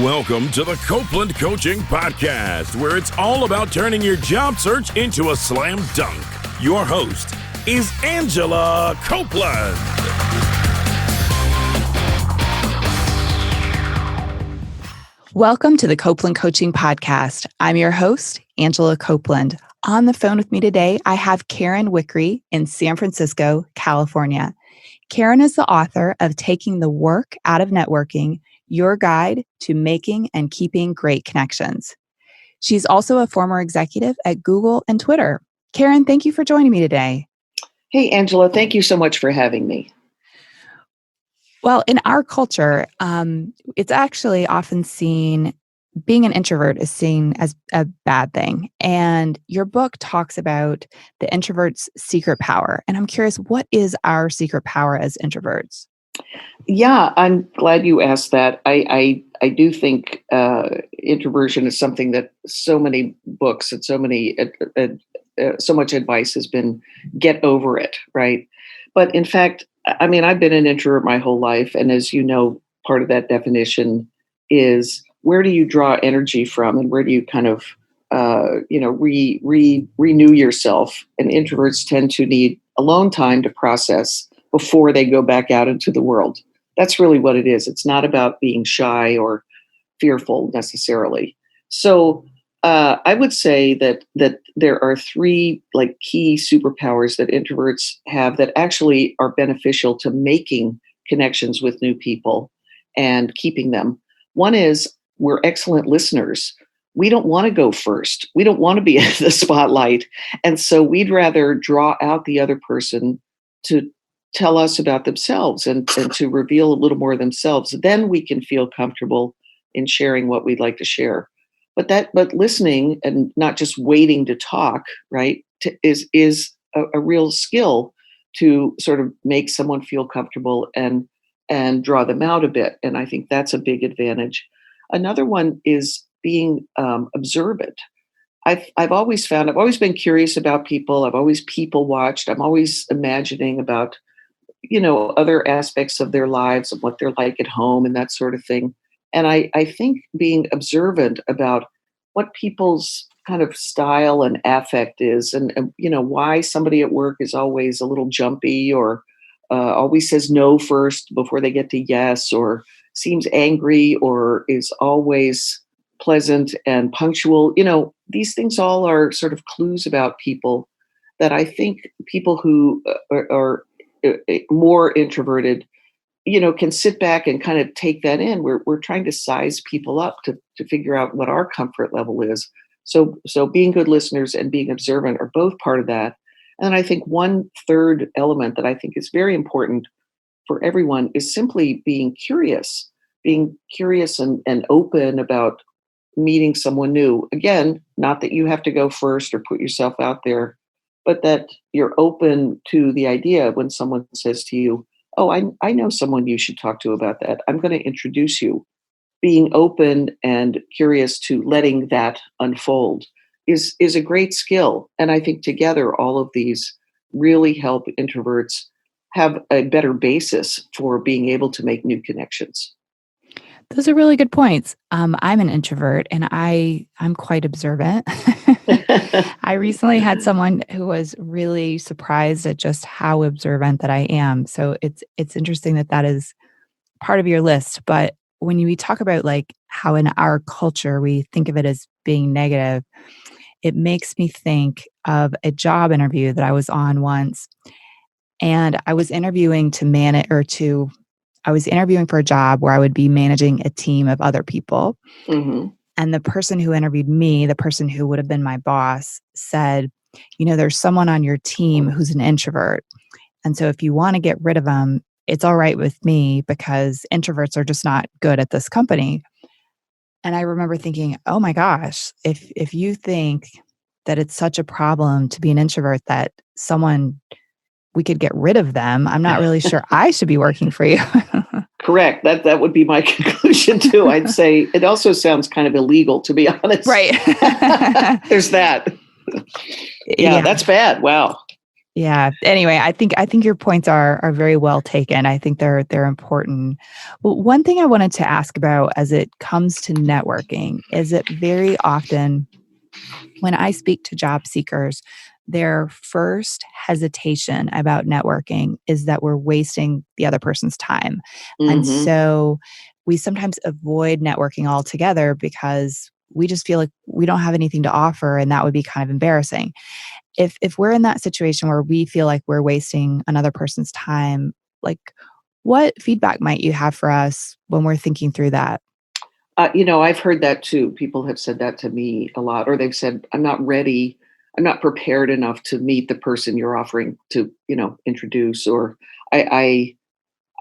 Welcome to the Copeland Coaching Podcast, where it's all about turning your job search into a slam dunk. Your host is Angela Copeland. Welcome to the Copeland Coaching Podcast. I'm your host, Angela Copeland. On the phone with me today, I have Karen Wickre in San Francisco, California. Karen is the author of Taking the Work Out of Networking, Your Guide to Making and Keeping Great Connections. She's also a former executive at Google and Twitter. Karen, thank you for joining me today. Hey, Angela, thank you so much for having me. Well, in our culture, it's actually often seen, being an introvert is seen as a bad thing. And your book talks about the introvert's secret power. And I'm curious, what is our secret power as introverts? Yeah, I'm glad you asked that. I do think introversion is something that so many books and so much advice has been get over it, right? But in fact, I mean, I've been an introvert my whole life. And as you know, part of that definition is where do you draw energy from and where do you kind of, renew yourself? And introverts tend to need alone time to process before they go back out into the world. That's really what it is. It's not about being shy or fearful necessarily. So I would say that there are three key superpowers that introverts have that actually are beneficial to making connections with new people and keeping them. One is we're excellent listeners. We don't want to go first. We don't want to be in the spotlight. And so we'd rather draw out the other person to tell us about themselves and to reveal a little more of themselves. Then we can feel comfortable in sharing what we'd like to share. But listening and not just waiting to talk, right, is a real skill to sort of make someone feel comfortable and draw them out a bit. And I think that's a big advantage. Another one is being observant. I've always been curious about people. I've always people watched. I'm always imagining about, other aspects of their lives and what they're like at home and that sort of thing. And I think being observant about what people's kind of style and affect is and why somebody at work is always a little jumpy or always says no first before they get to yes, or seems angry or is always pleasant and punctual. These things all are sort of clues about people that I think people who are more introverted can sit back and kind of take that in. We're trying to size people up to figure out what our comfort level is. So being good listeners and being observant are both part of that. And I think one third element that I think is very important for everyone is simply being curious and open about meeting someone new. Again, not that you have to go first or put yourself out there, but that you're open to the idea when someone says to you, oh, I know someone you should talk to about that. I'm going to introduce you. Being open and curious to letting that unfold is a great skill. And I think together, all of these really help introverts have a better basis for being able to make new connections. Those are really good points. I'm an introvert and I'm quite observant. I recently had someone who was really surprised at just how observant that I am. So it's interesting that is part of your list. But when we talk about how in our culture we think of it as being negative, it makes me think of a job interview that I was on once. And I was interviewing I was interviewing for a job where I would be managing a team of other people. Mm-hmm. And the person who interviewed me, the person who would have been my boss, said, there's someone on your team who's an introvert. And so if you want to get rid of them, it's all right with me because introverts are just not good at this company. And I remember thinking, oh my gosh, if you think that it's such a problem to be an introvert that we could get rid of them, I'm not really sure I should be working for you. Correct. That would be my conclusion too. I'd say it also sounds kind of illegal, to be honest. Right. There's that. Yeah, that's bad. Wow. Yeah. Anyway, I think your points are very well taken. I think they're important. Well, one thing I wanted to ask about as it comes to networking is that very often when I speak to job seekers, their first hesitation about networking is that we're wasting the other person's time. And Hmm. so we sometimes avoid networking altogether because we just feel like we don't have anything to offer and that would be kind of embarrassing. If we're in that situation where we feel like we're wasting another person's time, like what feedback might you have for us when we're thinking through that? I've heard that too. People have said that to me a lot, or they've said, I'm not ready. I'm not prepared enough to meet the person you're offering to, introduce, or I,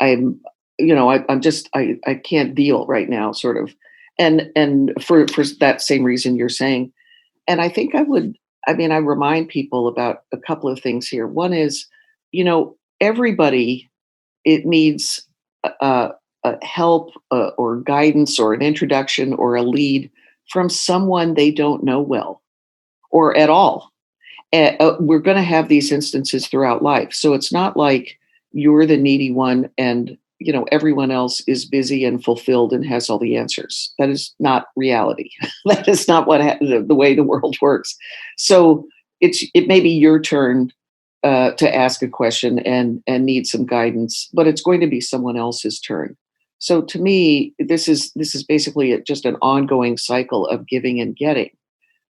I'm, I'm just, I can't deal right now, sort of. And for that same reason you're saying. And I think I remind people about a couple of things here. One is, everybody, it needs uh, help or guidance or an introduction or a lead from someone they don't know well or at all. We're going to have these instances throughout life. So it's not like you're the needy one and everyone else is busy and fulfilled and has all the answers. That is not reality. That is not the way the world works. So it may be your turn to ask a question and need some guidance, but it's going to be someone else's turn. So to me, this is basically just an ongoing cycle of giving and getting.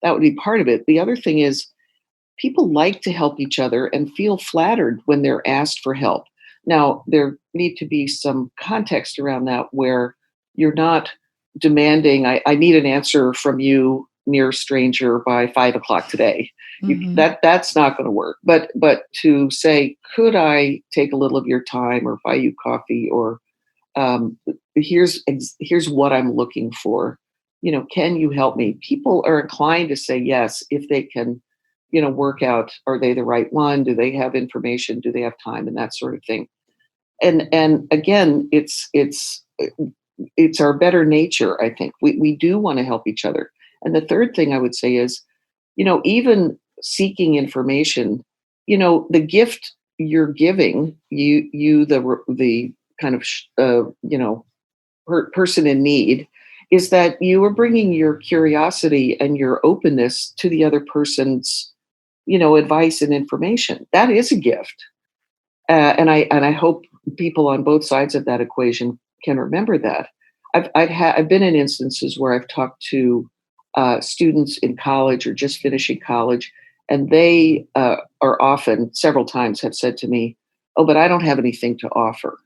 That would be part of it. The other thing is people like to help each other and feel flattered when they're asked for help. Now, there need to be some context around that where you're not demanding, I need an answer from you, near stranger, by 5 o'clock today. Hmm. That's not going to work. But to say, could I take a little of your time or buy you coffee, or um, here's what I'm looking for. Can you help me? People are inclined to say yes if they can, work out, are they the right one? Do they have information? Do they have time? And that sort of thing. And again, it's our better nature. I think we do want to help each other. And the third thing I would say is, even seeking information, the gift you're giving, the kind of person in need, is that you are bringing your curiosity and your openness to the other person's advice and information. That is a gift. And I hope people on both sides of that equation can remember that. I've been in instances where I've talked to students in college or just finishing college, and they are often, several times, have said to me, "Oh, but I don't have anything to offer."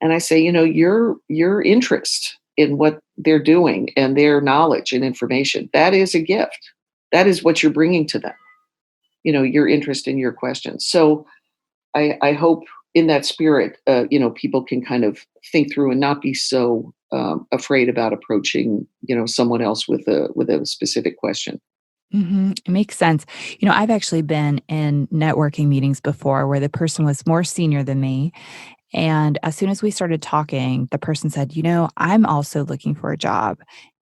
And I say, your interest in what they're doing and their knowledge and information, that is a gift. That is what you're bringing to them. Your interest in your questions. So I hope in that spirit, people can kind of think through and not be so afraid about approaching, someone else with a specific question. It makes sense. I've actually been in networking meetings before where the person was more senior than me. And as soon as we started talking, the person said, I'm also looking for a job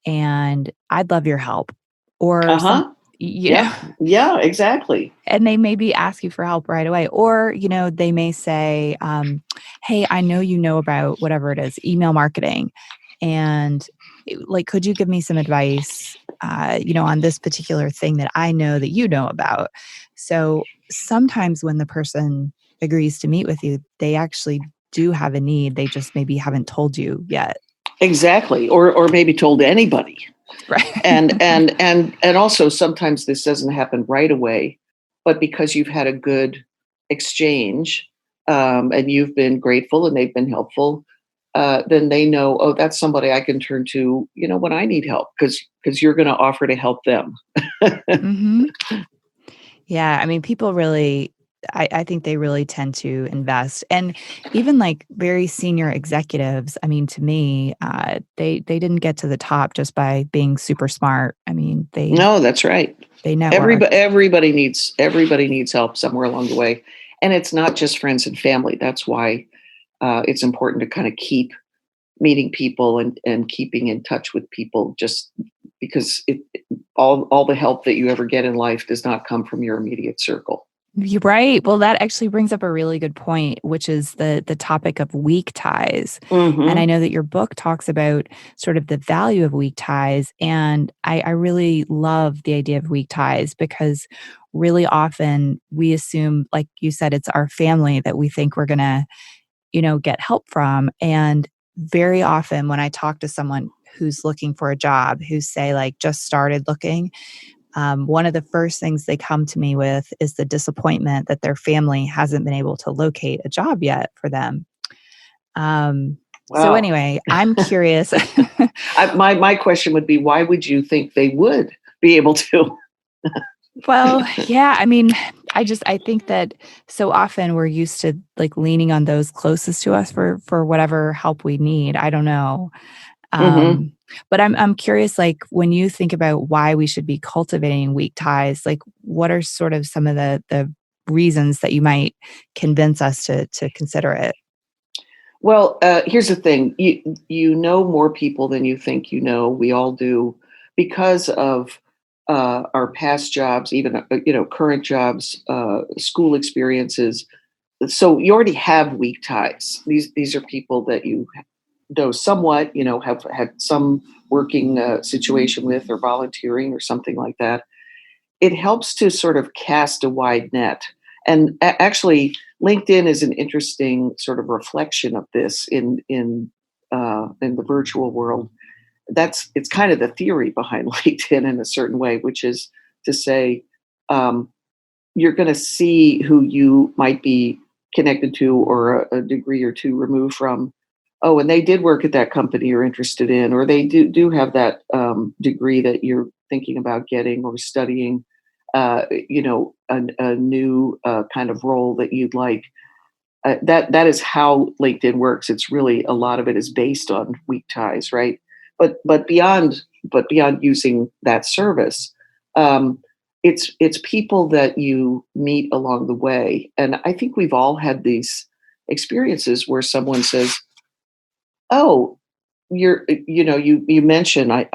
and I'd love your help. Or Uh some, huh. you know, Yep. Yeah. Exactly. and they maybe ask you for help right away. Or, they may say, hey, I know you know about whatever it is, email marketing. And like, could you give me some advice, on this particular thing that I know that you know about? So sometimes when the person agrees to meet with you, they actually do have a need. They just maybe haven't told you yet. Exactly. Or maybe told anybody. Right. And also sometimes this doesn't happen right away, but because you've had a good exchange, and you've been grateful and they've been helpful, then they know, oh, that's somebody I can turn to, when I need help, because you're going to offer to help them. Hmm. Yeah, I mean, people really, I think they really tend to invest, and even like very senior executives. I mean, to me, they didn't get to the top just by being super smart. I mean, No, that's right. they network. Everybody needs help somewhere along the way, and it's not just friends and family. That's why it's important to kind of keep meeting people and keeping in touch with people, just because all the help that you ever get in life does not come from your immediate circle. You're right. Well, that actually brings up a really good point, which is the topic of weak ties. And I Hmm. know that your book talks about sort of the value of weak ties. And I really love the idea of weak ties because really often we assume, like you said, it's our family that we think we're gonna, get help from. And very often when I talk to someone who's looking for a job, who say like just started looking, one of the first things they come to me with is the disappointment that their family hasn't been able to locate a job yet for them. So Wow. anyway, I'm curious. My question would be, why would you think they would be able to? Well, yeah, I mean, I think that so often we're used to like leaning on those closest to us for whatever help we need. I don't know. Hmm. Um, but I'm curious, like when you think about why we should be cultivating weak ties, like what are sort of some of the reasons that you might convince us to consider it? Well, here's the thing: you know more people than you think you know. We all do, because of our past jobs, even current jobs, school experiences. So you already have weak ties. These are people that you know somewhat, have had some working situation with, or volunteering, or something like that. It helps to sort of cast a wide net. And actually, LinkedIn is an interesting sort of reflection of this in the virtual world. It's kind of the theory behind LinkedIn in a certain way, which is to say, um, you're going to see who you might be connected to, or a degree or two removed from. Oh, and they did work at that company you're interested in, or they do have that degree that you're thinking about getting or studying. A new kind of role that you'd like. That is how LinkedIn works. It's really, a lot of it is based on weak ties, right? But beyond using that service, um, it's people that you meet along the way, and I think we've all had these experiences where someone says, "Oh, you mentioned I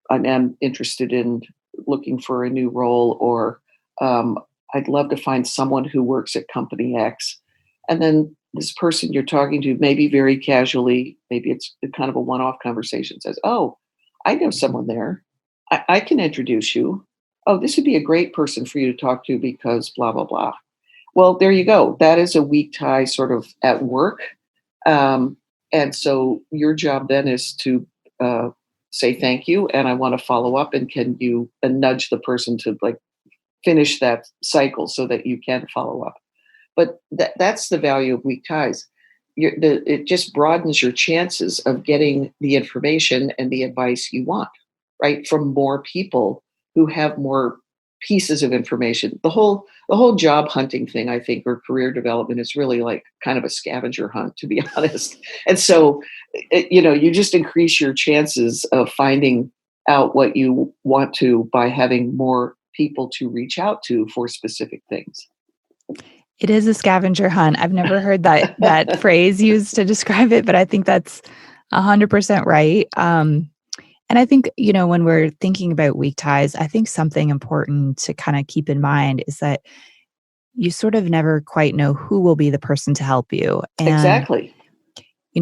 am interested in looking for a new role, or um, I'd love to find someone who works at company X." And then this person you're talking to, maybe very casually, maybe it's kind of a one-off conversation, says, "Oh, I know someone there. I can introduce you. Oh, this would be a great person for you to talk to because blah blah blah." Well, there you go. That is a weak tie, sort of at work. Um, and so your job then is to uh, say thank you, and I want to follow up. And can you nudge the person to like finish that cycle so that you can follow up? But that's the value of weak ties. It just broadens your chances of getting the information and the advice you want, right, from more people who have more pieces of information. The whole job hunting thing, I think, or career development, is really like kind of a scavenger hunt, to be honest. And so, you just increase your chances of finding out what you want to by having more people to reach out to for specific things. It is a scavenger hunt. I've never heard that phrase used to describe it, but I think that's 100% right. And I think, when we're thinking about weak ties, I think something important to kind of keep in mind is that you sort of never quite know who will be the person to help you. And, Exactly.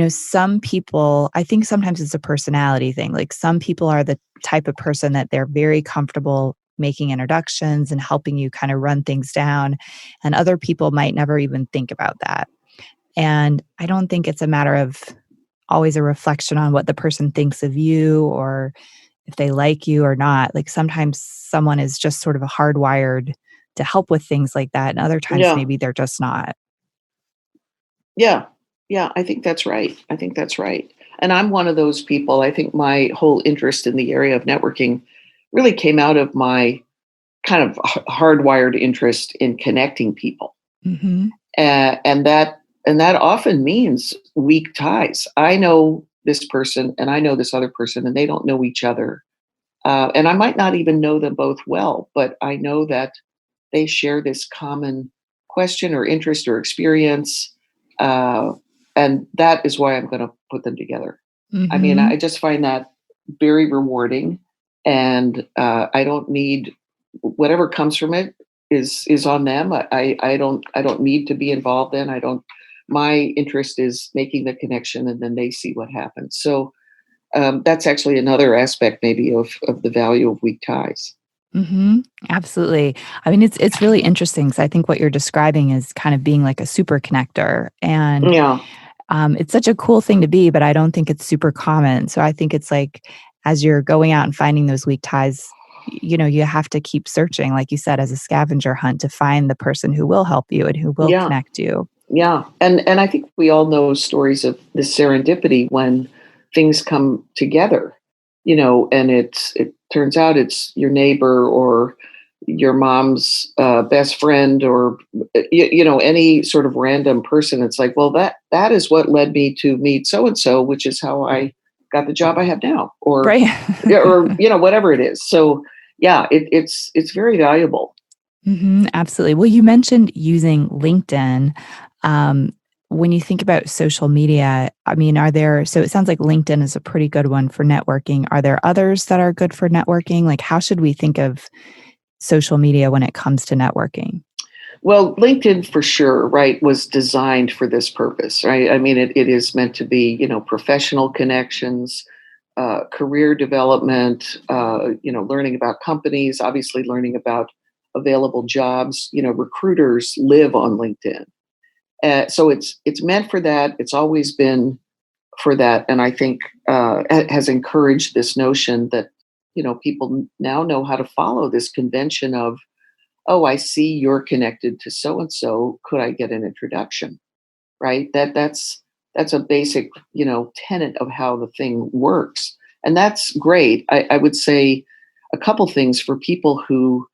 some people, I think sometimes it's a personality thing. Like some people are the type of person that they're very comfortable making introductions and helping you kind of run things down. And other people might never even think about that. And I don't think it's a matter of always a reflection on what the person thinks of you or if they like you or not. Like sometimes someone is just sort of hardwired to help with things like that. And other times Yeah. maybe they're just not. Yeah. Yeah. I think that's right. I think that's right. And I'm one of those people. I think my whole interest in the area of networking really came out of my kind of hardwired interest in connecting people. Hmm. And that often means weak ties. I know this person and I know this other person, and they don't know each other. And I might not even know them both well, but I know that they share this common question or interest or experience. Uh, and that is why I'm going to put them together. I mean, Hmm. I just find that very rewarding. And I don't need whatever comes from it. is on them. I don't need to be involved in. I don't. My interest is making the connection, and then they see what happens. So that's actually another aspect, maybe, of the value of weak ties. Absolutely. I mean, it's really interesting because I think what you're describing is kind of being like a super connector, and Yeah, it's such a cool thing to be, but I don't think it's super common. So I think it's like as you're going out and finding those weak ties, you have to keep searching, like you said, as a scavenger hunt to find the person who will help you and who will yeah, connect you. yeah. And I think we all know stories of this serendipity when things come together, and it turns out it's your neighbor or your mom's best friend, or any sort of random person. It's like, well, that is what led me to meet so and so, which is how I got the job I have now, or Right. yeah, or whatever it is. So yeah, it's very valuable. Absolutely. Well, you mentioned using LinkedIn. Um, when you think about social media, I mean, so it sounds like LinkedIn is a pretty good one for networking. Are there others that are good for networking? Like, how should we think of social media when it comes to networking? Well, LinkedIn for sure, right, was designed for this purpose, right? I mean, it is meant to be, professional connections, career development, learning about companies, obviously learning about available jobs. Recruiters live on LinkedIn. So it's meant for that. It's always been for that, and I think has encouraged this notion that people now know how to follow this convention of, oh, I see you're connected to so and so. Could I get an introduction? Right. That's a basic tenet of how the thing works, and that's great. I would say a couple things for people who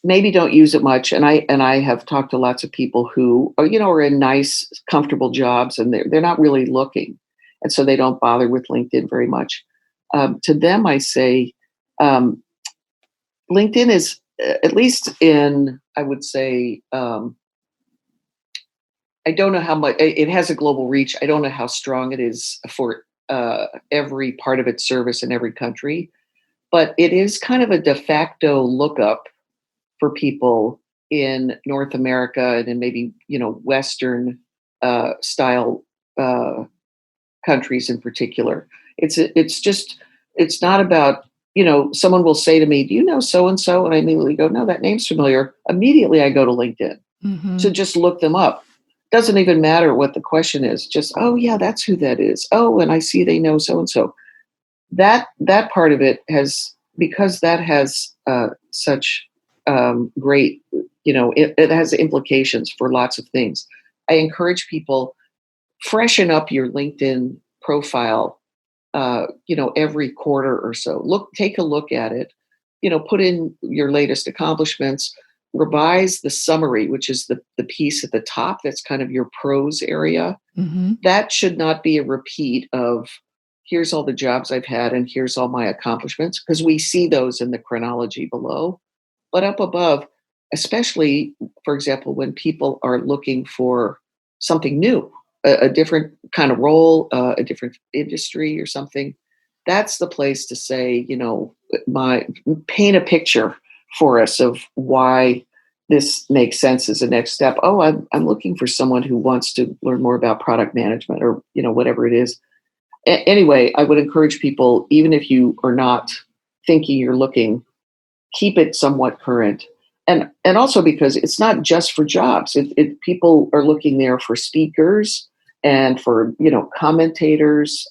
maybe don't use it much, and I have talked to lots of people who are in nice, comfortable jobs, and they're not really looking, and so they don't bother with LinkedIn very much. To them, I say um, LinkedIn is at least in, I would say, I don't know how much it has a global reach. I don't know how strong it is for every part of its service in every country, but it is kind of a de facto lookup for people in North America and in maybe Western style countries in particular. It's not about someone will say to me, "Do you know so and so?" And I immediately go, "No, that name's familiar." Immediately, I go to LinkedIn to Hmm. just look them up. Doesn't even matter what the question is. Just, oh yeah, that's who that is. Oh, and I see they know so and so. That part of it has, because that has such great, it has implications for lots of things. I encourage people, freshen up your LinkedIn profile every quarter or so. Take a look at it, put in your latest accomplishments, revise the summary, which is the piece at the top that's kind of your prose area. Hmm. That should not be a repeat of, here's all the jobs I've had and here's all my accomplishments, because we see those in the chronology below. But up above, especially, for example, when people are looking for something new, a different kind of role, a different industry or something, that's the place to say, my paint a picture for us of why this makes sense as a next step. Oh, I'm looking for someone who wants to learn more about product management, or whatever it is. Anyway, I would encourage people, even if you are not thinking you're looking, keep it somewhat current. And also because it's not just for jobs. People are looking there for speakers and for commentators,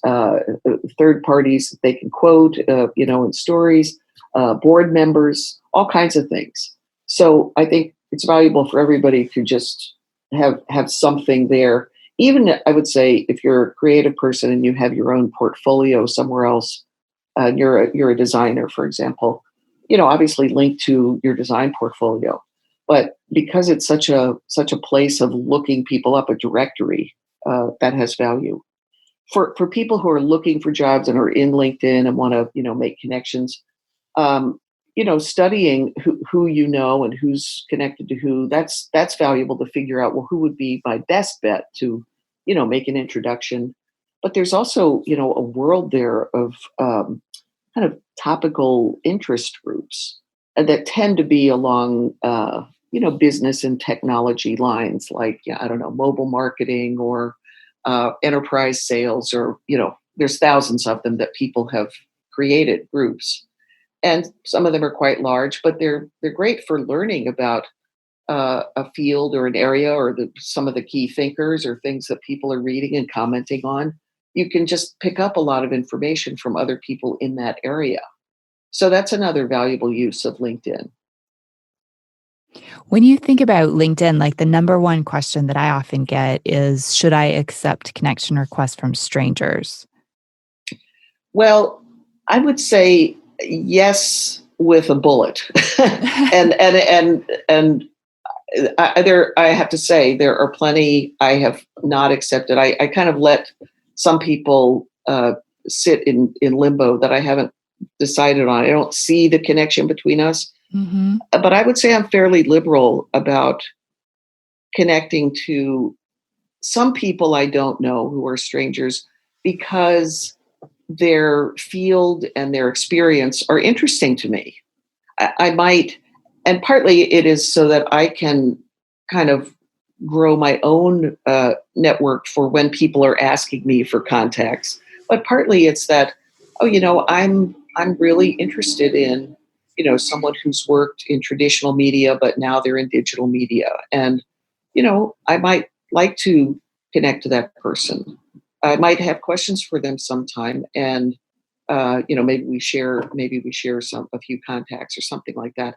third parties that they can quote, in stories, board members, all kinds of things. So I think it's valuable for everybody to just have something there. Even, I would say, if you're a creative person and you have your own portfolio somewhere else, you're a designer, for example, obviously link to your design portfolio. But because it's such a place of looking people up, a directory, that has value. For people who are looking for jobs and are in LinkedIn and want to make connections, studying who and who's connected to who, that's valuable to figure out, well, who would be my best bet to make an introduction. But there's also a world there of kind of topical interest groups. that tend to be along, business and technology lines, like, I don't know, mobile marketing or enterprise sales, or, there's thousands of them that people have created groups. And some of them are quite large, but they're great for learning about a field or an area, or some of the key thinkers or things that people are reading and commenting on. You can just pick up a lot of information from other people in that area. So that's another valuable use of LinkedIn. When you think about LinkedIn, like the number one question that I often get is, should I accept connection requests from strangers? Well, I would say yes with a bullet. and I have to say there are plenty I have not accepted. I kind of let some people sit in limbo that I haven't decided on. I don't see the connection between us. Mm-hmm. But I would say I'm fairly liberal about connecting to some people I don't know who are strangers, because their field and their experience are interesting to me. I might, and partly it is so that I can kind of grow my own network for when people are asking me for contacts. But partly it's that, I'm really interested in, someone who's worked in traditional media, but now they're in digital media. And, I might like to connect to that person. I might have questions for them sometime. And, maybe we share a few contacts or something like that.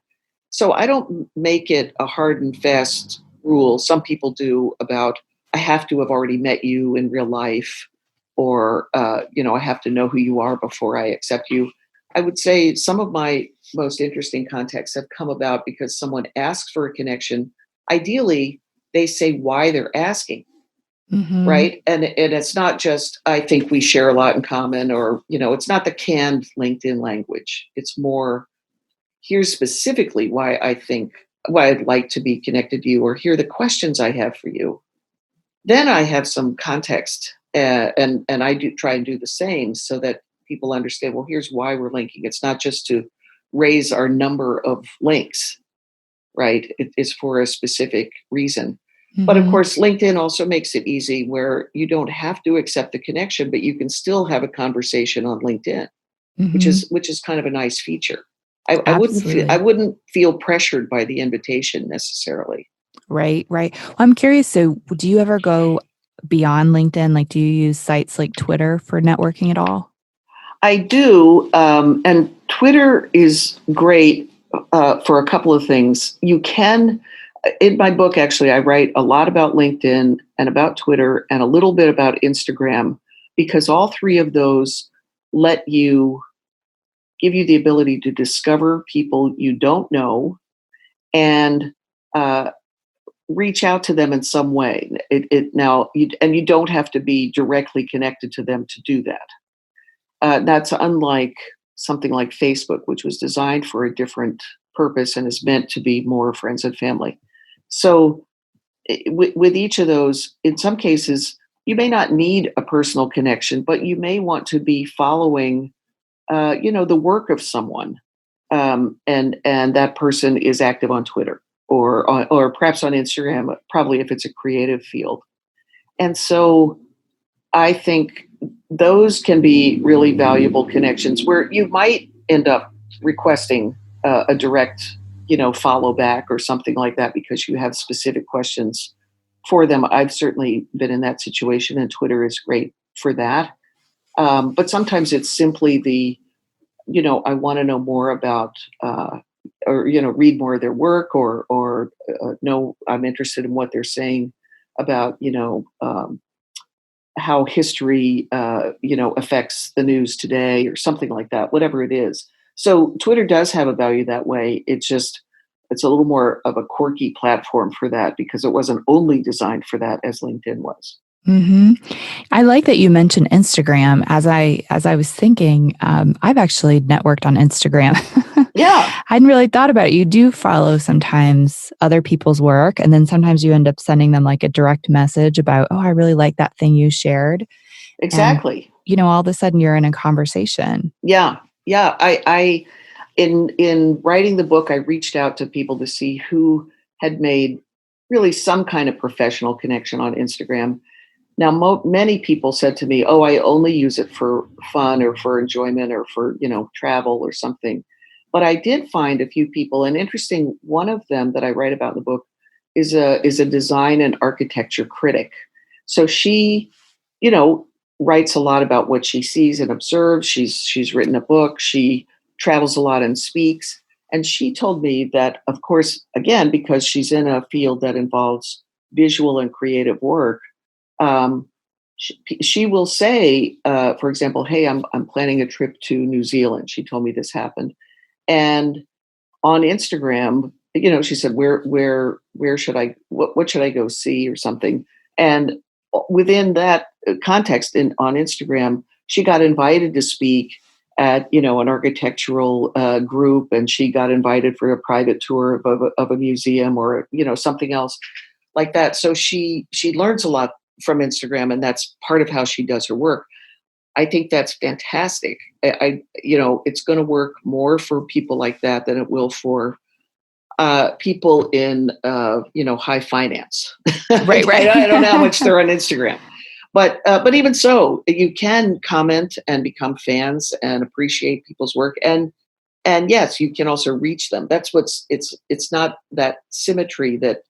So I don't make it a hard and fast rule. Some people do, about, I have to have already met you in real life, or, I have to know who you are before I accept you. I would say some of my most interesting contacts have come about because someone asks for a connection. Ideally, they say why they're asking, Mm-hmm. right? And it's not just, I think we share a lot in common, or, it's not the canned LinkedIn language. It's more, here's specifically why I'd like to be connected to you, or here are the questions I have for you. Then I have some context, and I do try and do the same, so that people understand, well, here's why we're linking. It's not just to raise our number of links, right? It is for a specific reason. Mm-hmm. But of course, LinkedIn also makes it easy where you don't have to accept the connection, but you can still have a conversation on LinkedIn, Mm-hmm. which is kind of a nice feature. I wouldn't feel pressured by the invitation necessarily. Right. Well, I'm curious. So do you ever go beyond LinkedIn? Like, do you use sites like Twitter for networking at all? I do. And Twitter is great for a couple of things. You can, in my book, actually, I write a lot about LinkedIn and about Twitter and a little bit about Instagram, because all three of those give you the ability to discover people you don't know and reach out to them in some way. And you don't have to be directly connected to them to do that. That's unlike something like Facebook, which was designed for a different purpose and is meant to be more friends and family. So with each of those, in some cases, you may not need a personal connection, but you may want to be following, the work of someone, and that person is active on Twitter or perhaps on Instagram, probably if it's a creative field. And so I think those can be really valuable connections where you might end up requesting a direct, follow back or something like that because you have specific questions for them. I've certainly been in that situation, and Twitter is great for that. But sometimes it's simply I want to know more about, or read more of their work, or know I'm interested in what they're saying about, how history, affects the news today, or something like that, whatever it is. So Twitter does have a value that way. It's a little more of a quirky platform for that because it wasn't only designed for that as LinkedIn was. Mm-hmm. I like that you mentioned Instagram. As I was thinking, I've actually networked on Instagram. Yeah. I hadn't really thought about it. You do follow sometimes other people's work, and then sometimes you end up sending them like a direct message about, oh, I really like that thing you shared. Exactly. And, all of a sudden you're in a conversation. Yeah. Yeah. in writing the book, I reached out to people to see who had made really some kind of professional connection on Instagram. Now, many people said to me, "Oh, I only use it for fun or for enjoyment or for travel or something." But I did find a few people, and interesting. One of them that I write about in the book is a design and architecture critic. So she, you know, writes a lot about what she sees and observes. She's written a book. She travels a lot and speaks. And she told me that, of course, again, because she's in a field that involves visual and creative work, um, she will say, for example, "Hey, I'm planning a trip to New Zealand." She told me this happened, and on Instagram, she said, "Where should I? What should I go see or something?" And within that context, on Instagram, she got invited to speak at an architectural group, and she got invited for a private tour of a museum or something else like that. So she learns a lot from Instagram, and that's part of how she does her work. I think that's fantastic. It's going to work more for people like that than it will for people in high finance. Right. I don't know how much they're on Instagram, but even so, you can comment and become fans and appreciate people's work, and yes, you can also reach them. That's it's not that symmetry that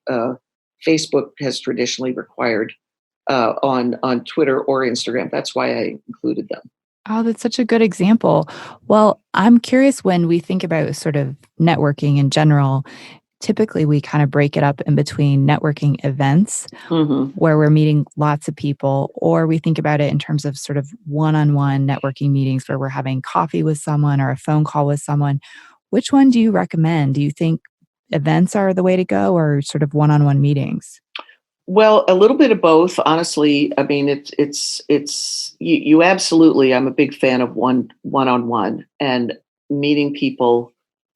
Facebook has traditionally required on Twitter or Instagram. That's why I included them. Oh, that's such a good example. Well, I'm curious, when we think about sort of networking in general, typically we kind of break it up in between networking events Mm-hmm. where we're meeting lots of people, or we think about it in terms of sort of one-on-one networking meetings where we're having coffee with someone or a phone call with someone. Which one do you recommend? Do you think events are the way to go, or sort of one-on-one meetings? Well, a little bit of both, honestly. I mean, it's you absolutely. I'm a big fan of on one and meeting people,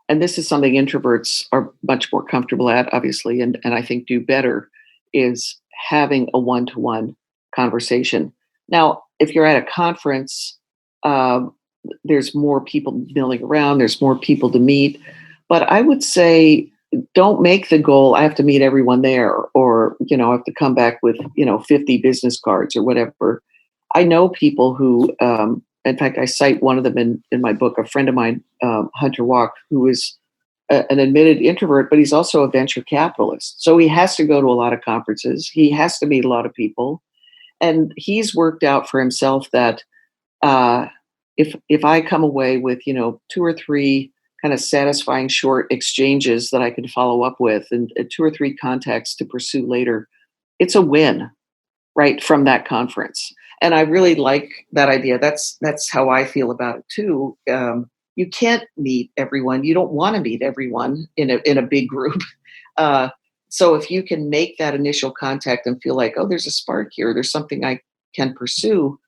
and this is something introverts are much more comfortable at, obviously, and I think do better is having a one-to-one conversation. Now, if you're at a conference, um, there's more people milling around. There's more people to meet, but I would say don't make the goal I have to meet everyone there, or I have to come back with 50 business cards or whatever. I know people who in fact, I cite one of them in my book, a friend of mine, Hunter Walk, who is an admitted introvert, but he's also a venture capitalist, so he has to go to a lot of conferences, he has to meet a lot of people, and he's worked out for himself that uh, if I come away with two or three kind of satisfying short exchanges that I can follow up with, and two or three contacts to pursue later, it's a win right from that conference. And I really like that idea. That's how I feel about it too. You can't meet everyone. You don't want to meet everyone in a big group. Uh, so if you can make that initial contact and feel like, oh, there's a spark here, there's something I can pursue,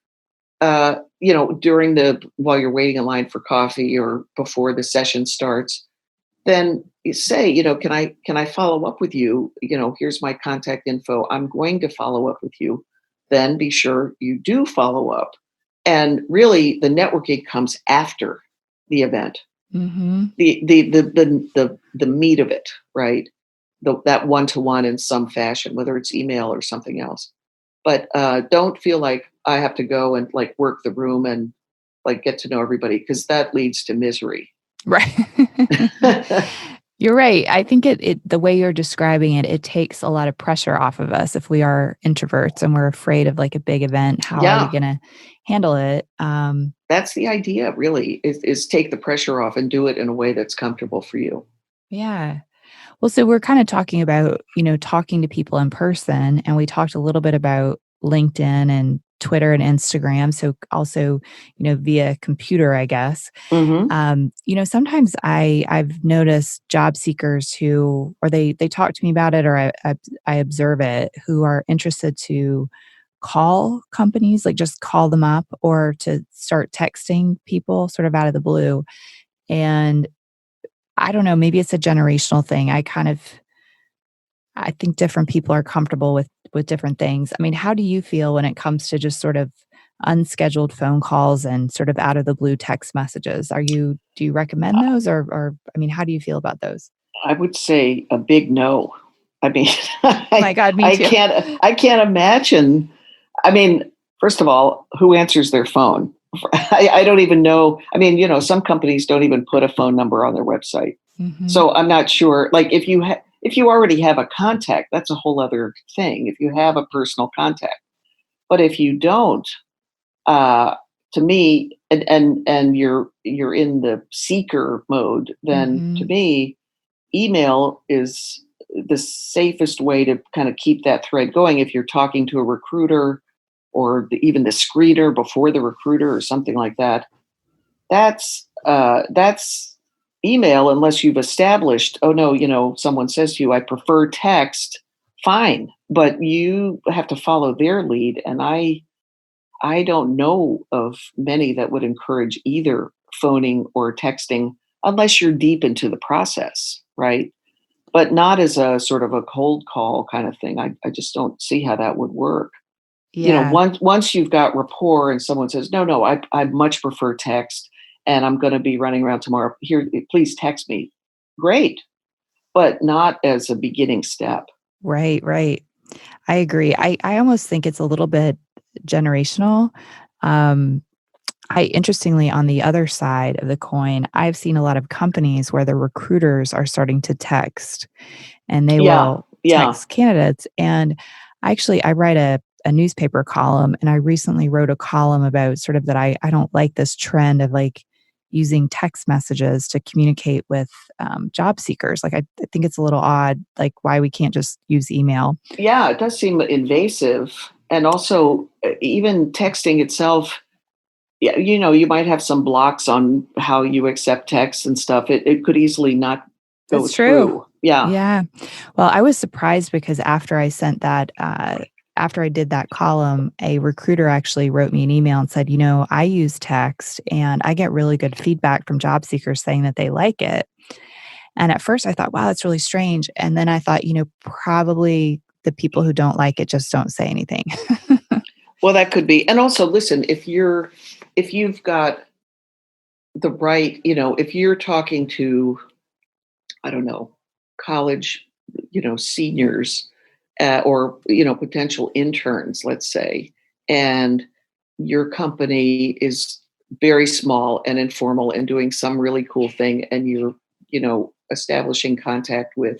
during while you're waiting in line for coffee or before the session starts, then you say, can I follow up with you? Here's my contact info. I'm going to follow up with you. Then be sure you do follow up. And really, the networking comes after the event, Mm-hmm. the meat of it, right? That one-to-one in some fashion, whether it's email or something else. But don't feel like I have to go and like work the room and like get to know everybody, because that leads to misery. Right. You're right. I think it the way you're describing it, it takes a lot of pressure off of us if we are introverts and we're afraid of like a big event. How are we Yeah, going to handle it? that's the idea, really, is take the pressure off and do it in a way that's comfortable for you. Yeah. Well, so we're kind of talking about, talking to people in person, and we talked a little bit about LinkedIn and Twitter and Instagram. So also, via computer, I guess. Hmm. Sometimes I've noticed job seekers who, or they talk to me about it, or I observe it, who are interested to call companies, like just call them up, or to start texting people sort of out of the blue. And I don't know, maybe it's a generational thing. I think different people are comfortable with different things. I mean, how do you feel when it comes to just sort of unscheduled phone calls and sort of out of the blue text messages. Do you recommend those or I mean, how do you feel about those? I would say a big no. I mean, Oh my God, me too. I can't imagine. I mean, first of all, who answers their phone? I don't even know. I mean, some companies don't even put a phone number on their website. Mhm. So I'm not sure. Like if you already have a contact, that's a whole other thing. If you have a personal contact, but if you don't, uh, to me, and you're in the seeker mode, then to Mhm. me, email is the safest way to kind of keep that thread going. If you're talking to a recruiter or even the screener before the recruiter or something like that, that's email unless you've established, oh no, someone says to you, I prefer text, fine. But you have to follow their lead. And I don't know of many that would encourage either phoning or texting unless you're deep into the process, right? But not as a sort of a cold call kind of thing. I just don't see how that would work. Yeah. Once you've got rapport and someone says, no, I much prefer text and I'm going to be running around tomorrow. Here, please text me. Great, but not as a beginning step. Right, right. I agree. I almost think it's a little bit generational. Um, I interestingly, on the other side of the coin, I've seen a lot of companies where the recruiters are starting to text and they Yeah, will yeah. text candidates. And I write a newspaper column and I recently wrote a column about sort of that I don't like this trend of like using text messages to communicate with job seekers. Like I think it's a little odd, like why we can't just use email. Yeah, it does seem invasive. And also, even texting itself, yeah, you might have some blocks on how you accept text and stuff. It could easily not go That's true. through. Yeah. Yeah. Well, I was surprised because after I did that column, a recruiter actually wrote me an email and said, I use text and I get really good feedback from job seekers saying that they like it. And at first I thought, wow, that's really strange. And then I thought, probably the people who don't like it just don't say anything. Well, that could be. And also, listen, if you've got the right, if you're talking to, I don't know, college, seniors, or, potential interns, let's say, and your company is very small and informal and doing some really cool thing, and you're, establishing contact with,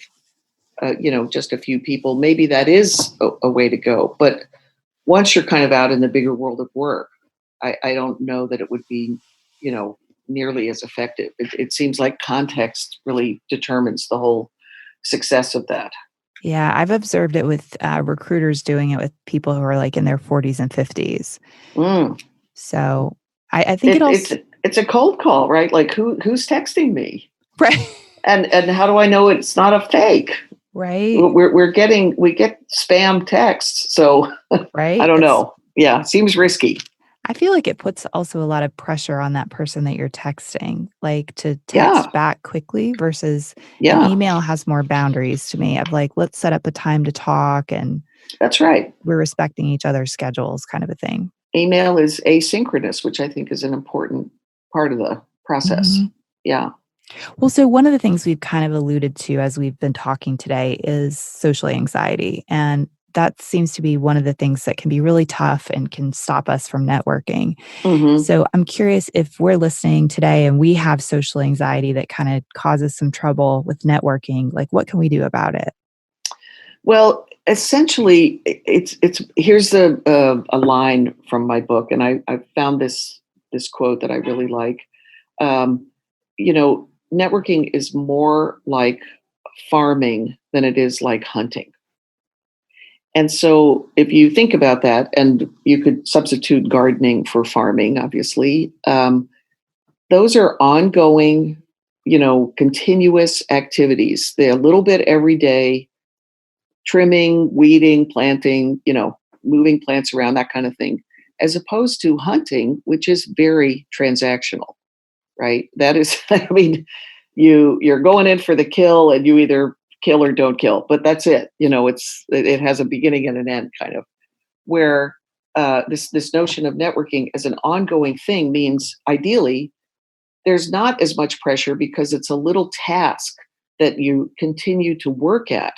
just a few people, maybe that is a way to go. But once you're kind of out in the bigger world of work, I don't know that it would be, nearly as effective. It seems like context really determines the whole success of that. Yeah, I've observed it with recruiters doing it with people who are like in their 40s and 50s. Mm. So I think it It, also, it's a cold call, right? Like who's texting me, right, and how do I know it's not a fake? right, We get spam texts, so I right. don't know. Yeah, seems risky. I feel like it puts also a lot of pressure on that person that you're texting, like to Yeah, text back quickly versus an yeah, email has more boundaries to me of like, let's set up a time to talk and that's right. we're respecting each other's schedules kind of a thing. Email is asynchronous, which I think is an important part of the process. Mhm. Yeah. Well, so one of the things we've kind of alluded to as we've been talking today is social anxiety. And that seems to be one of the things that can be really tough and can stop us from networking. Hmm. So I'm curious if we're listening today and we have social anxiety that kind of causes some trouble with networking, like what can we do about it? Well, essentially, it's here's a line from my book, and I found this quote that I really like. Um, Networking is more like farming than it is like hunting. And so, if you think about that, and you could substitute gardening for farming, obviously, those are ongoing, continuous activities. They're a little bit every day, trimming, weeding, planting, moving plants around, that kind of thing, as opposed to hunting, which is very transactional, right? That is, I mean, you're going in for the kill and you either kill or don't kill, but that's it. It has a beginning and an end kind of where this notion of networking as an ongoing thing means ideally there's not as much pressure because it's a little task that you continue to work at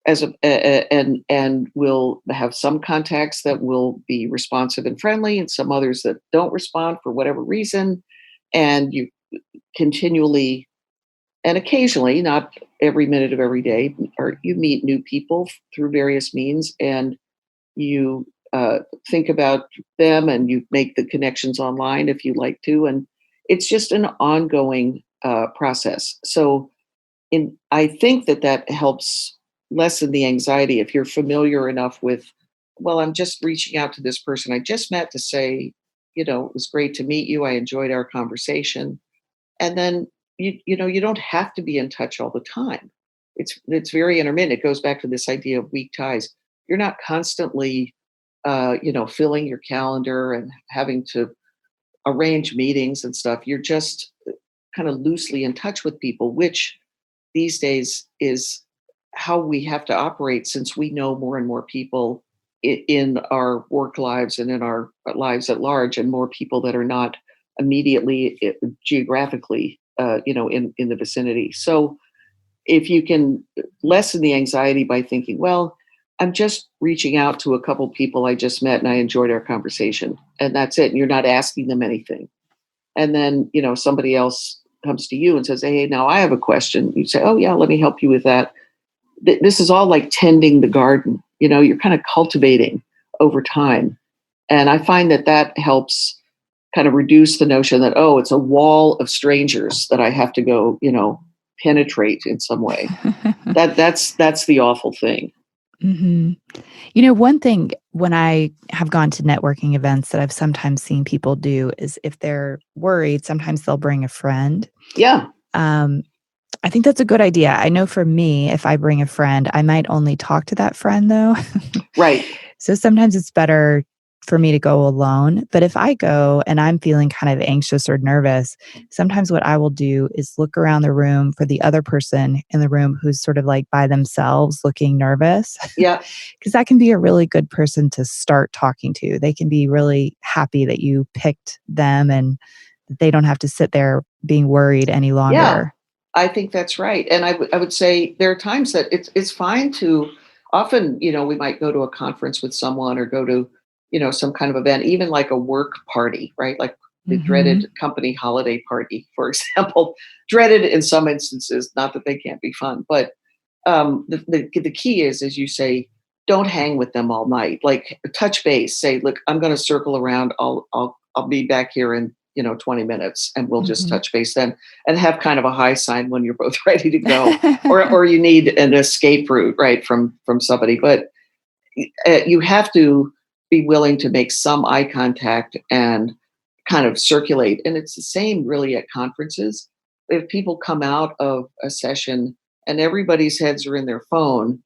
and will have some contacts that will be responsive and friendly and some others that don't respond for whatever reason, and you continually and occasionally, not every minute of every day, or you meet new people through various means, and you think about them and you make the connections online if you like to, and it's just an ongoing process. So I think that helps lessen the anxiety if you're familiar enough with, well, I'm just reaching out to this person I just met to say, it was great to meet you. I enjoyed our conversation. And then you don't have to be in touch all the time. It's very intermittent. It goes back to this idea of weak ties. You're not constantly filling your calendar and having to arrange meetings and stuff. You're just kind of loosely in touch with people, which these days is how we have to operate since we know more and more people in our work lives and in our lives at large, and more people that are not immediately geographically in the vicinity. So if you can lessen the anxiety by thinking, well, I'm just reaching out to a couple people I just met and I enjoyed our conversation, and that's it. And you're not asking them anything. And then, somebody else comes to you and says, hey, now I have a question. You say, oh yeah, let me help you with that. This is all like tending the garden. You're kind of cultivating over time. And I find that helps kind of reduce the notion that, oh, it's a wall of strangers that I have to go, penetrate in some way. That's the awful thing. Mm-hmm. One thing when I have gone to networking events that I've sometimes seen people do is if they're worried, sometimes they'll bring a friend. Yeah. I think that's a good idea. I know for me, if I bring a friend, I might only talk to that friend though. Right. So sometimes it's better for me to go alone. But if I go and I'm feeling kind of anxious or nervous, sometimes what I will do is look around the room for the other person in the room who's sort of like by themselves looking nervous. Yeah. Because that can be a really good person to start talking to. They can be really happy that you picked them and that they don't have to sit there being worried any longer. Yeah, I think that's right. And I would say there are times that it's fine to often, we might go to a conference with someone or go to some kind of event, even like a work party, right? Like the dreaded company holiday party, for example, dreaded in some instances, not that they can't be fun, but the key is, as you say, don't hang with them all night. Like touch base, say, look, I'm going to circle around. I'll be back here in 20 minutes, and we'll just touch base then, and have kind of a high sign when you're both ready to go, or you need an escape route, right, from somebody. But you have to be willing to make some eye contact and kind of circulate. And it's the same really at conferences. If people come out of a session and everybody's heads are in their phone,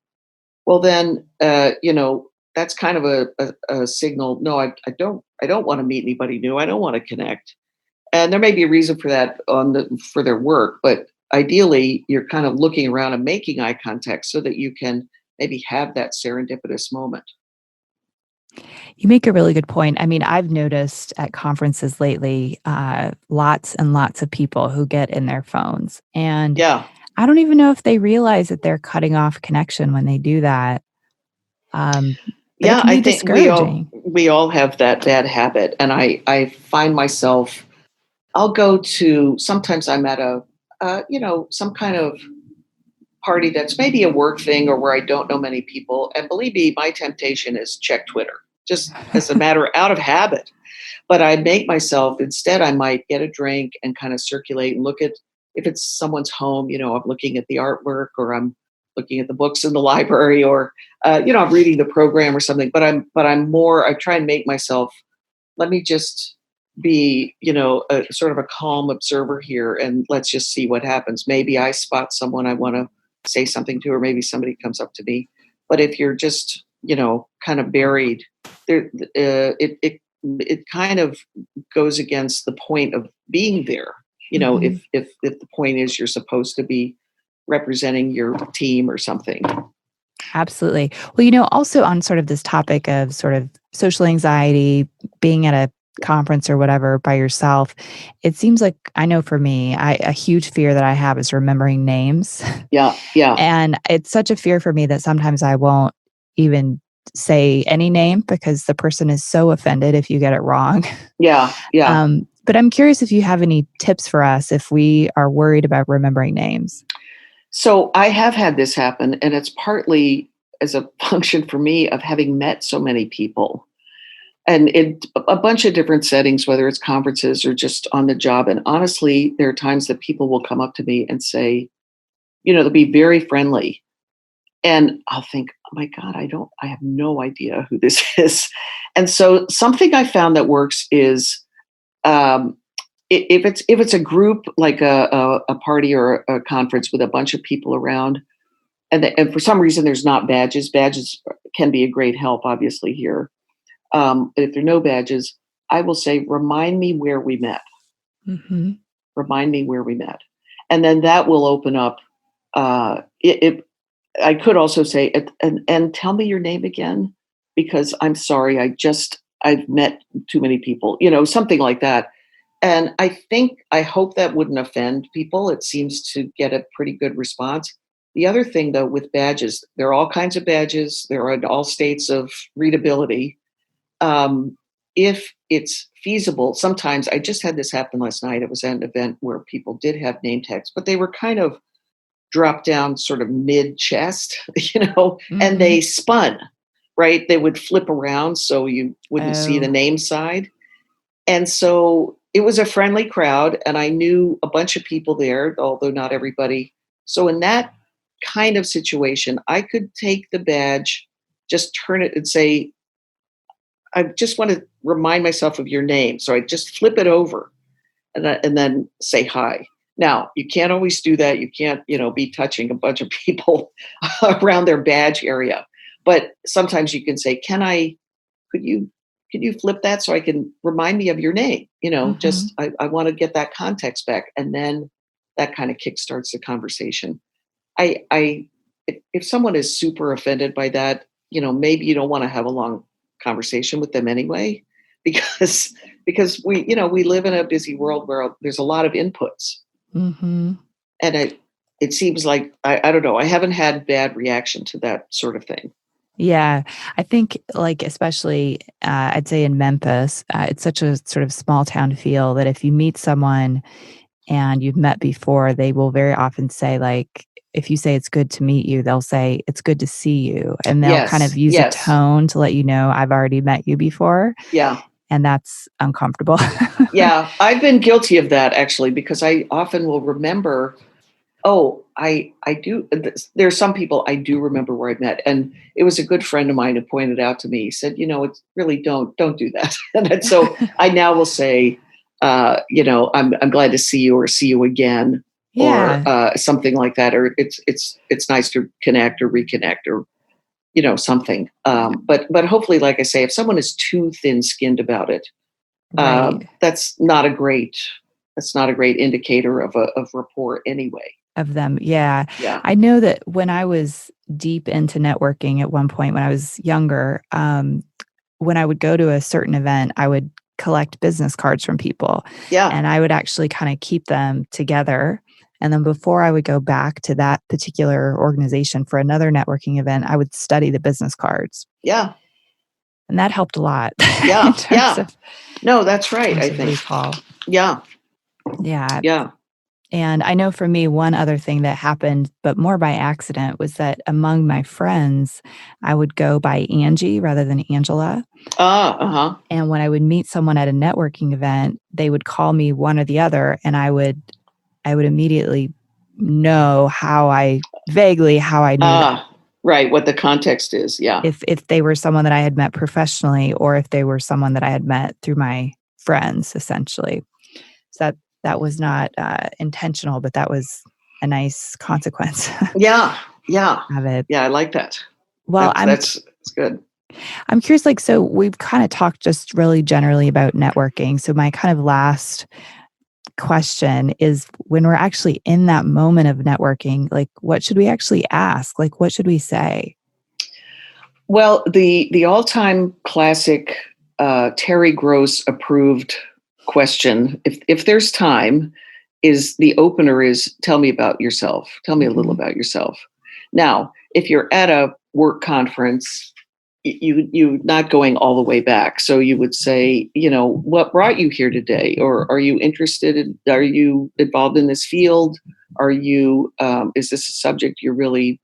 well then, that's kind of a signal. No, I don't want to meet anybody new. I don't want to connect. And there may be a reason for that for their work, but ideally you're kind of looking around and making eye contact so that you can maybe have that serendipitous moment. You make a really good point. I mean, I've noticed at conferences lately, lots and lots of people who get in their phones. And Yeah. I don't even know if they realize that they're cutting off connection when they do that. But it can be I think discouraging. we all have that bad habit. And I find myself, I'll go to, sometimes I'm at some kind of party that's maybe a work thing or where I don't know many people. And believe me, my temptation is check Twitter, just as a matter out of habit. But I make myself, instead, I might get a drink and kind of circulate and look at, if it's someone's home, I'm looking at the artwork, or I'm looking at the books in the library, or, I'm reading the program or something. But I try and make myself, let me just be, a sort of a calm observer here, and let's just see what happens. Maybe I spot someone I want to say something to, or maybe somebody comes up to me. But if you're just, kind of buried there, it kind of goes against the point of being there. If the point is you're supposed to be representing your team or something. Absolutely. Well, also on sort of this topic of sort of social anxiety, being at a conference or whatever by yourself, it seems like, I know for me, a huge fear that I have is remembering names. Yeah. Yeah. And it's such a fear for me that sometimes I won't even say any name because the person is so offended if you get it wrong. Yeah. Yeah. But I'm curious if you have any tips for us if we are worried about remembering names. So I have had this happen, and it's partly as a function for me of having met so many people and in a bunch of different settings, whether it's conferences or just on the job. And honestly, there are times that people will come up to me and say, they'll be very friendly. And I'll think, oh my God, I have no idea who this is. And so something I found that works is um, if it's a group like a party or a conference with a bunch of people around, and for some reason there's not badges. Badges can be a great help, obviously here. But if there are no badges, I will say, remind me where we met. Mm-hmm. Remind me where we met, and then that will open up. I could also say, and tell me your name again, because I'm sorry, I've met too many people, something like that. And I hope that wouldn't offend people. It seems to get a pretty good response. The other thing, though, with badges, there are all kinds of badges. They're in all states of readability. If it's feasible, sometimes I just had this happen last night. It was at an event where people did have name tags, but they were kind of dropped down sort of mid chest, Mm-hmm. and they spun, right? They would flip around so you wouldn't see the Oh. name side. And so it was a friendly crowd, and I knew a bunch of people there, although not everybody. So in that kind of situation, I could take the badge, just turn it and say, I just want to remind myself of your name. So I just flip it over and then say hi. Now, you can't always do that. You can't, be touching a bunch of people around their badge area. But sometimes you can say, could you flip that so I can remind me of your name? Mm-hmm. I want to get that context back. And then that kind of kickstarts the conversation. If someone is super offended by that, maybe you don't want to have a long conversation with them anyway, because we live in a busy world where there's a lot of inputs. Mm-hmm. And it seems like, I don't know, I haven't had bad reaction to that sort of thing. Yeah, I think especially I'd say in Memphis, it's such a sort of small town feel that if you meet someone and you've met before, they will very often say if you say it's good to meet you, they'll say it's good to see you. And they'll kind of use a tone to let you know I've already met you before. Yeah. And that's uncomfortable. Yeah, I've been guilty of that actually, because I often will remember, I do. There's some people I do remember where I met, and it was a good friend of mine who pointed out to me. He said, it's really don't do that. And so I now will say, I'm glad to see you, or see you again, Yeah. or something like that, or it's nice to connect or reconnect, or something. But hopefully, like I say, if someone is too thin-skinned about it, Right. that's not a great indicator of rapport anyway. Of them. Yeah. Yeah. I know that when I was deep into networking at one point when I was younger, when I would go to a certain event, I would collect business cards from people. Yeah. And I would actually kind of keep them together. And then before I would go back to that particular organization for another networking event, I would study the business cards. Yeah. And that helped a lot. Yeah. in terms Yeah. of, No, that's right. in terms I of think. recall. Yeah. Yeah. Yeah. And I know for me, one other thing that happened, but more by accident, was that among my friends, I would go by Angie rather than Angela. Uh-huh. And when I would meet someone at a networking event, they would call me one or the other, and I would immediately know how I knew that. Right. What the context is. Yeah. If they were someone that I had met professionally, or if they were someone that I had met through my friends, essentially. So that was not intentional, but that was a nice consequence. Yeah. Yeah. Of it. Yeah. I like that. Well, that's good. I'm curious, so we've kind of talked just really generally about networking. So my kind of last question is, when we're actually in that moment of networking, what should we actually ask? What should we say? Well, the all-time classic Terry Gross approved question, if there's time, is the opener is tell me about yourself. Tell me a little about yourself. Now, if you're at a work conference, you're not going all the way back. So you would say, what brought you here today? Or are you are you involved in this field? Are you, is this a subject you're really,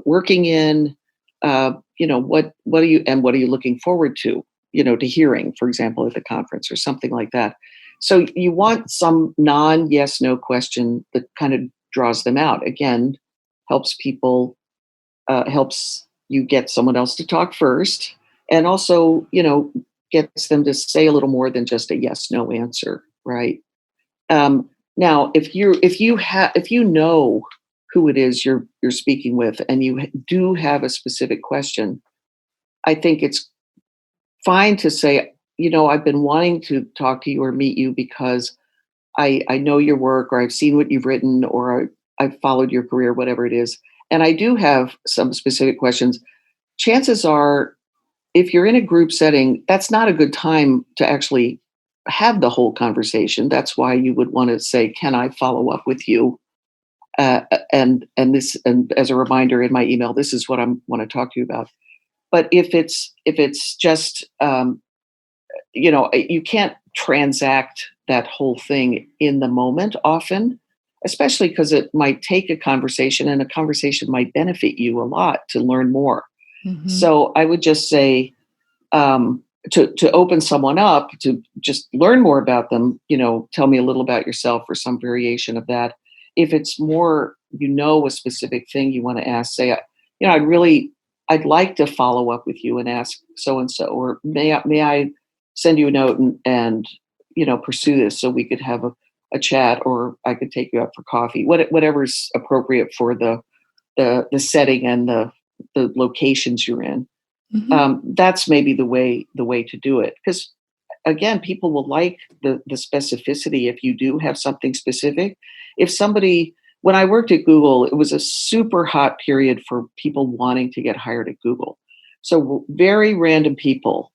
working in? What are you looking forward to, to hearing, for example, at the conference or something like that. So you want some yes, no question that kind of draws them out. Again, helps you get someone else to talk first, and also, gets them to say a little more than just a yes, no answer, right? Now, if you know who it is you're speaking with, and you do have a specific question, I think it's fine to say, I've been wanting to talk to you or meet you because I know your work, or I've seen what you've written, or I've followed your career, whatever it is. And I do have some specific questions. Chances are, if you're in a group setting, that's not a good time to actually have the whole conversation. That's why you would want to say, can I follow up with you? And as a reminder in my email, this is what I want to talk to you about. But if it's just, you can't transact that whole thing in the moment often, especially because it might take a conversation, and a conversation might benefit you a lot to learn more. Mm-hmm. So I would just say, to open someone up to just learn more about them, tell me a little about yourself, or some variation of that. If it's more, a specific thing you want to ask, say, I'd like to follow up with you and ask so-and-so, or may I send you a note and pursue this so we could have a chat, or I could take you out for coffee, whatever's appropriate for the setting and the locations you're in. Mm-hmm. That's maybe the way to do it. Because again, people will like the specificity if you do have something specific. When I worked at Google, it was a super hot period for people wanting to get hired at Google. So very random people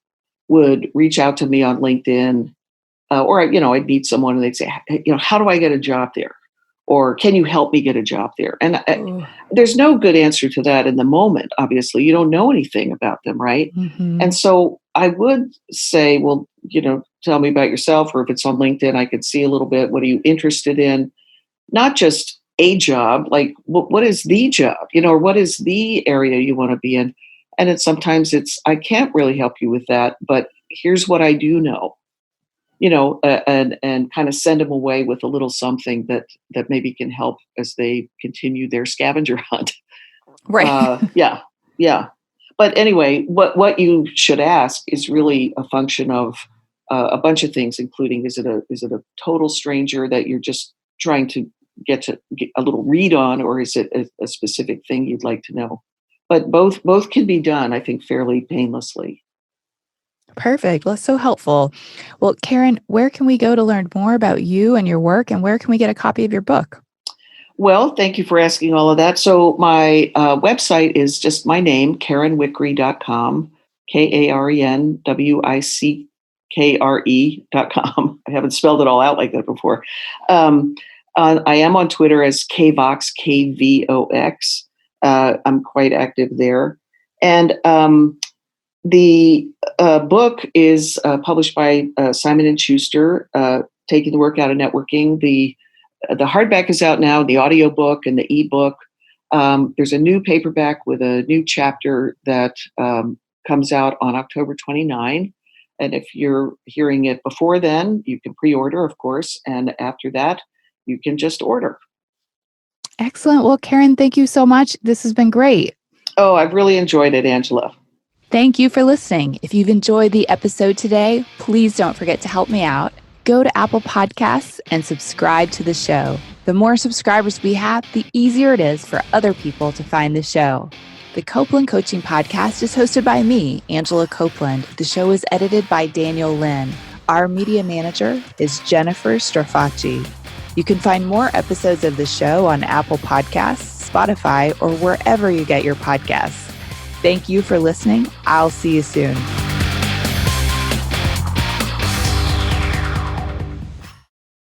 would reach out to me on LinkedIn, or I'd meet someone and they'd say, how do I get a job there? Or can you help me get a job there? And there's no good answer to that in the moment. Obviously, you don't know anything about them, right? Mm-hmm. And so I would say, well, tell me about yourself, or if it's on LinkedIn, I could see a little bit. What are you interested in? Not just a job, like what is the job, or what is the area you want to be in? And sometimes I can't really help you with that, but here's what I do know, and kind of send them away with a little something that maybe can help as they continue their scavenger hunt. Right. Yeah. But anyway, what you should ask is really a function of a bunch of things, including, is it a total stranger that you're just trying to get a little read on, or is it a specific thing you'd like to know? But both can be done, I think, fairly painlessly. Perfect. Well, that's so helpful. Well, Karen, where can we go to learn more about you and your work, and where can we get a copy of your book? Well, thank you for asking all of that. So my website is just my name, KarenWickre.com, KarenWickre.com. I haven't spelled it all out like that before. I am on Twitter as KVox, KVOX. I'm quite active there. And the book is published by Simon & Schuster, Taking the Work Out of Networking. The hardback is out now, the audiobook and the ebook. There's a new paperback with a new chapter that comes out on October 29. And if you're hearing it before then, you can pre-order, of course. And after that, you can just order. Excellent. Well, Karen, thank you so much. This has been great. Oh, I've really enjoyed it, Angela. Thank you for listening. If you've enjoyed the episode today, please don't forget to help me out. Go to Apple Podcasts and subscribe to the show. The more subscribers we have, the easier it is for other people to find the show. The Copeland Coaching Podcast is hosted by me, Angela Copeland. The show is edited by Daniel Lynn. Our media manager is Jennifer Strafacci. You can find more episodes of the show on Apple Podcasts, Spotify, or wherever you get your podcasts. Thank you for listening. I'll see you soon.